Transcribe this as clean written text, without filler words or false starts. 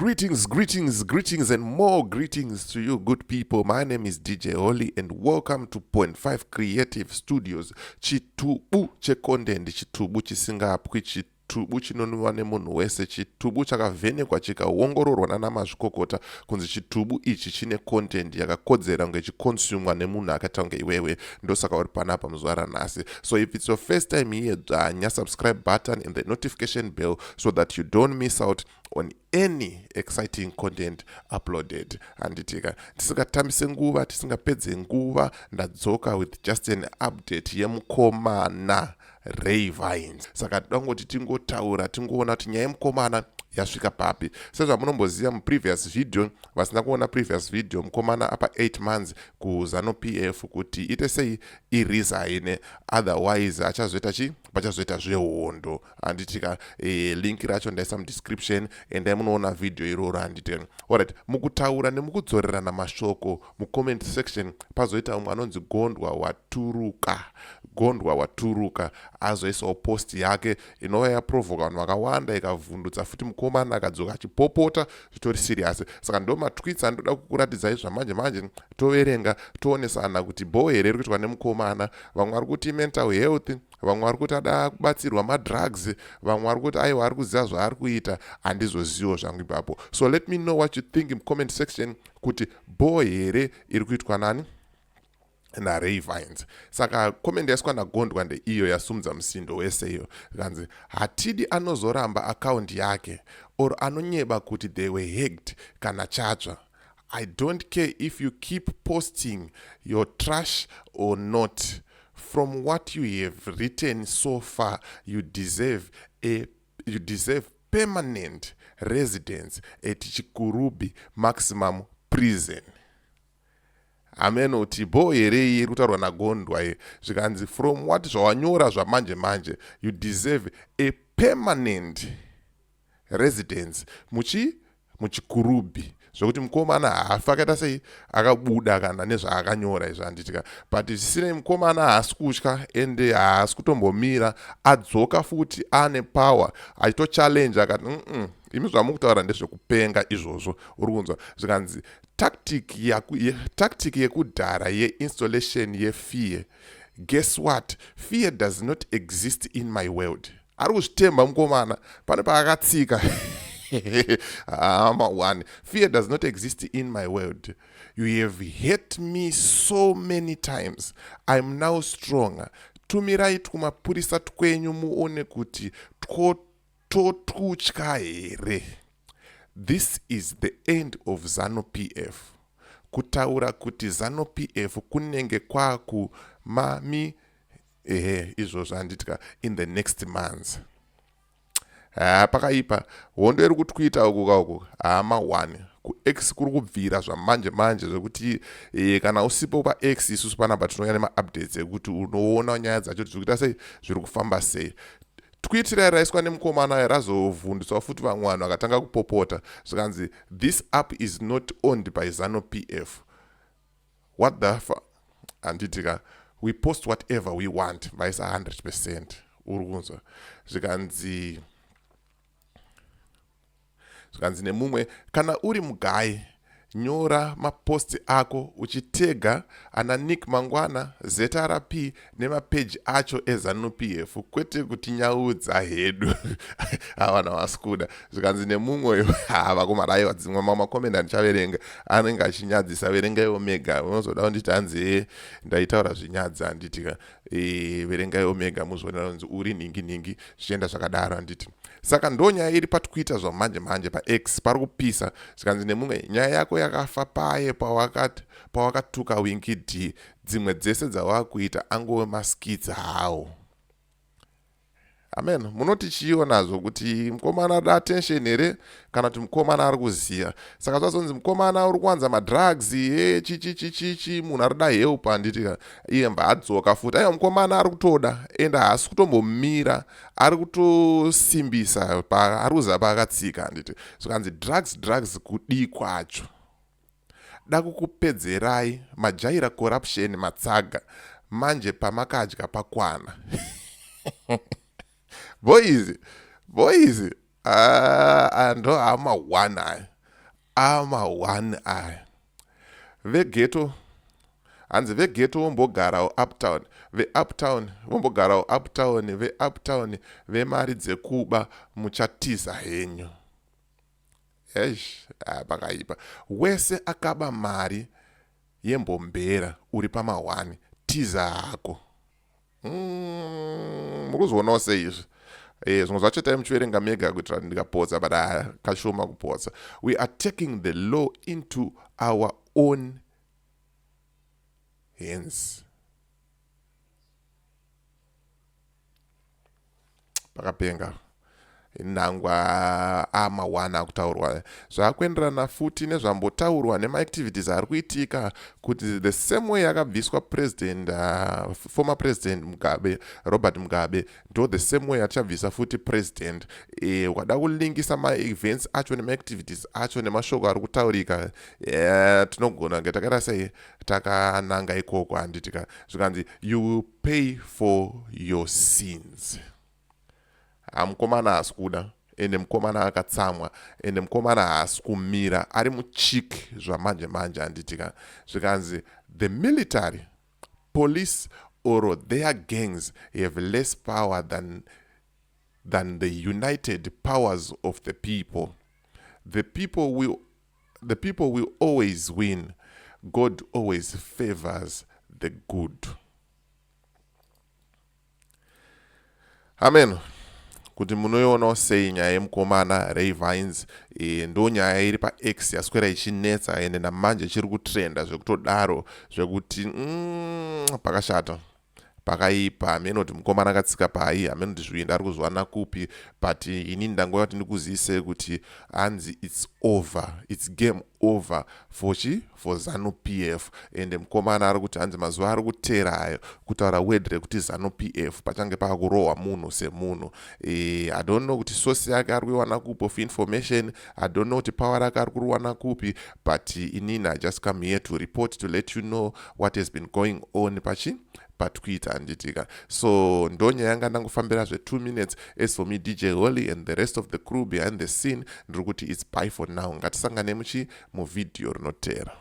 Greetings, and more greetings to you, good people. My name is DJ Oli, and welcome to Point 5 Creative Studios. Chitubu chekondendi, chitubu chisingapwi, chitubu chinonwiwa nemunhu wese, chitubu chakavhenekwa chikaongororwa nanamazvikokota kunzi chitubu ichi chine content yakakodzera kunge chikonsumwa nemunhu akaita kunge iwewe. Ndosaka uri panapa muzuva ranhasi. So if it's your first time here, nya subscribe button and the notification bell so that you don't miss out on any exciting content uploaded. Anditika tisikatambise nguva, tisingapedze nguva, ndadzoka with just an update yemukomana Rayvines. Saka dangoti tingotaura, tingoona kuti nyaya yemukomana yasvika papi. Sezvamunomboziva muprevious video, vasina kuona previous video, mukomana apa 8 months ku Zanu PF kuti ite sei irizaine, otherwise achazoita chi pachazoita zvehondo. Anditika link racho ndaisa mudescription and munoona video iroro. Anditika alright, mukutaura nemukudzorerana mashoko mucomment section pazoita umwe anonzi gondwa waturuka azoisawo post yake inova yaprovoka vanhu vakawanda, ikavhundutsa futi mukomana akadzoka achipopota zvitori serious. Saka ndo matweets andoda kukuratidzai zvamanje toverenga toonesana kuti bho here iri kuitwa nemukomana. Vamwe vari kuti mental health, vamwe vari kuti ada kubatsirwa madrugs, vamwe vari kuti aiwa ari kuziva zvaari kuita. Handizozivo zvangu ipapo. So let me know what you think in comment section kuti bho here iri kuitwa nani na Rayvines. Saka comment yaiswa nagondwa ndeiyo yasumudza musindo wese iyo. Kanzi hatidi anozoramba account yake or anonyeba kuti they were hacked kana chatsva. I don't care if you keep posting your trash or not. From what you have written so far, you deserve permanent residence at Chikurubi maximum prison. Amen. Uti bho here iri kutaurwa nagondwa zvikanzi from what zvawanyora zvamanje you deserve a permanent residence muchikurubi. Zvokuti mukomana haafi akaita sei akabuda kana nezvaakanyora izvo. Handitika but zvisinei, mukomana haasi kutya ende haasi kutombomira, adzoka futi ane power achitochallenge akati imi zvamukutaura ndezvekupenga izvozvo. Uri kunzwa zvikanzi tactic yekudhara ye-installation ye-fear. Guess what? Fear does not exist in my world. Ari kuzvitemba mukomana pane paakatsika. Fear does not exist in my world. You have hurt me so many times. I'm now stronger. Tumirai kumapurisa kwenyu muone kuti totutya here. This is the end of Zanu PF. Kutaura kuti Zanu PF kunenge kwaku mami izvozvo. Handitika in the next months. Pakaipa hondo iri kutwita uku hama 1 ku X kuri kubvira zvamanje zvekuti kana usipo pa X isusu panapa tinouya nema-updates ekuti unoona nyaya dzacho zvikuita sei zviri kufamba sei. Tweet raiswa nemukomana razovhundutswa futi vamwe vanhu vakatanga kupopota zvikanzi this app is not owned by Zanu PF. What the fuck? Anditika we post whatever we want vaisa 100%. Uri kunzwa zvikanzi nemumwe kana uri mugai nyora maposti ako uchitega ana Nick Mangwana, ZRP nemapeji acho eZanu PF, kwete kuti nyaudza hedu. Havana vaskuda. Zvikanzi nemumwe vakomarayi wadzimwe makomenda ndichaverenga anenge achinyadzisa, verengai Omega. Unozoda kunditi hanzi ndaitaura zvinyadza. Handitika verengai Omega muzonera kunzi uri ningi zvichienda zvakadaro. Handiti saka ndo nyaya iri patwitter zvamanje pa X pari kupisa. Zvikanzi nemumwe nyaya yako yakafa paye pawakatuka Winky D, dzimwe dzese dzawakuita angove maskits hawo. Amen. Munoti chionazvo kuti mukomana ada attention here kana kuti mukomana ari kuziya. Saka zvazonzi mukomana uri kuwanza madrugs chichi munhu arida help. Handitika iye mbadzoka futi. Aiwa mukomana ari kutoda enda haasi kutombomira, ari kutosimbisa ari kuziva paakatsika. Handiti zvikanzi drugs kudi kwacho. Da kukupedzerai majaira corruption matsaga manje Pamakadya Pakwana. Boys, ando hama 1 ama-1 aya vegeto hanzi vegeto vombogarawo uptown veuptown vombogarawo uptown veuptown vemari dzekuba muchatiza henyu pakaipa wese akaba mari yembombera uri pama-1 tiza hako mukuzvionawo seizvi zvimwe zvacho taimuchiverenga mega kuitira kuti ndikapotsa but kashoma kupotsa. We are taking the law into our own hands. Pakapenga nangwa ama-1 akutaurwa zvakuenderana futi nezvambotaurwa nemaactivities ari kuitika kuti the same way akabviswa president former president Mugabe Robert Mugabe ndo the same way achabvisa futi president wakada kulingisa ma-events acho nema-activities acho nemashoko ari kutaurika tinogona kunge takaita sei takananga ikoko handitika zvikanzi you will pay for your sins. Mukomana haasi kuda ende mukomana akatsamwa ende mukomana haasi kumira ari muchiki zvamanje manje handitika zvikanzi the military police or their gangs have less power than the united powers of the people. The people will always win. God always favors the good. Amen. Kuti munoiona sei nyaya yemukomana Rayvines ndo nyaya iri paX yaswera ichinetsa ende namanje chiri kutrenda zvekutodaro zvekuti pakashata pakaipa amene kuti mukomana akatsika pai amene kuti zvinhu ari kuzwana kupi but ini ndangoya kuti ndikuzise kuti anzi it's game over for Zanu PF ende mukomana ari kuti anzi mazuva ari kutera ayo kutaura word rekuti Zanu PF pachange pakurohwa munhu semunhu. I don't know kuti source yake ari kuiwana kupi of information, I don't know kuti power rake ari kuruwana kupi, but inini I just come here to report to let you know what has been going on patwitter handitika. So ndonya yanga ndangofambira 2 minutes. As for me DJ Holly and the rest of the crew behind the scene ndiri kuti it's bye for now. Ngatisangane mu video rinotera.